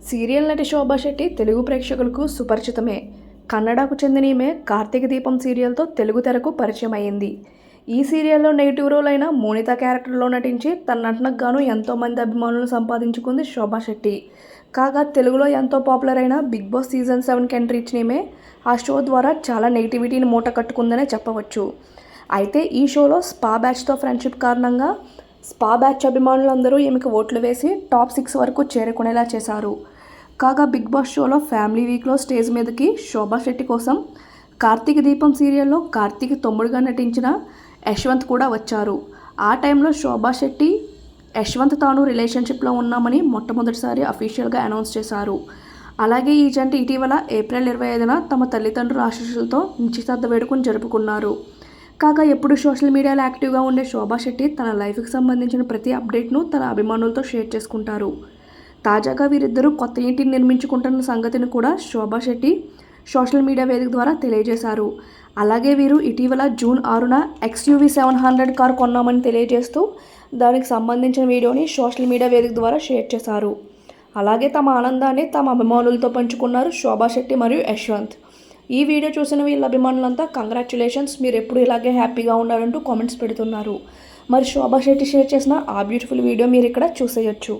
Serial నటి శోభా శెట్టి తెలుగు ప్రేక్షకులకు సుపరిచితమే. కన్నడకు చెందిన ఈమె కార్తీక దీపం సీరియల్తో తెలుగు తెరకు పరిచయం అయ్యింది. ఈ సీరియల్లో నెగిటివ్ రోల్ అయిన మోనిత క్యారెక్టర్లో నటించి తన నటనకు గాను ఎంతోమంది అభిమానులను సంపాదించుకుంది శోభా శెట్టి. కాగా తెలుగులో ఎంతో పాపులర్ అయిన బిగ్ బాస్ సీజన్ 7కి ఎంట్రీ ఇచ్చిన ఈమె ఆ షో ద్వారా చాలా నెగిటివిటీని మూట కట్టుకుందనే చెప్పవచ్చు. అయితే ఈ షోలో స్పా బ్యాచ్తో ఫ్రెండ్షిప్ కారణంగా స్పా బ్యాచ్ అభిమానులందరూ ఈమెకు ఓట్లు వేసి టాప్ 6 వరకు చేరుకునేలా చేశారు. కాగా బిగ్ బాస్ షోలో ఫ్యామిలీ వీక్లో స్టేజ్ మీదకి శోభా శెట్టి కోసం కార్తీక దీపం సీరియల్లో కార్తీక్ తమ్ముడుగా నటించిన యశ్వంత్ కూడా వచ్చారు. ఆ టైంలో శోభా శెట్టి యశ్వంత్ తాను రిలేషన్షిప్లో ఉన్నామని మొట్టమొదటిసారి అఫీషియల్గా అనౌన్స్ చేశారు. అలాగే ఈ జంట ఇటీవల ఏప్రిల్ 25న తమ తల్లిదండ్రుల ఆశీస్సులతో నిశ్చితార్థ వేడుకను జరుపుకున్నారు. కాగా ఎప్పుడు సోషల్ మీడియాలో యాక్టివ్గా ఉండే శోభా శెట్టి తన లైఫ్కి సంబంధించిన ప్రతి అప్డేట్ను తన అభిమానులతో షేర్ చేసుకుంటారు. తాజాగా వీరిద్దరూ కొత్త ఇంటిని నిర్మించుకుంటున్న సంగతిని కూడా శోభా శెట్టి సోషల్ మీడియా వేదిక ద్వారా తెలియజేశారు. అలాగే వీరు ఇటీవల జూన్ 6న XUV 700 కారు కొన్నామని తెలియజేస్తూ దానికి సంబంధించిన వీడియోని సోషల్ మీడియా వేదిక ద్వారా షేర్ చేశారు. అలాగే తమ ఆనందాన్ని తమ అభిమానులతో పంచుకున్నారు శోభా శెట్టి మరియు యశ్వంత్. ఈ వీడియో చూసిన వీళ్ళ అభిమానులంతా కంగ్రాచ్యులేషన్స్, మీరు ఎప్పుడు ఇలాగే హ్యాపీగా ఉండాలంటూ కామెంట్స్ పెడుతున్నారు. మరి శోభా శెట్టి షేర్ చేసిన ఆ బ్యూటిఫుల్ వీడియో మీరు ఇక్కడ చూసేయచ్చు.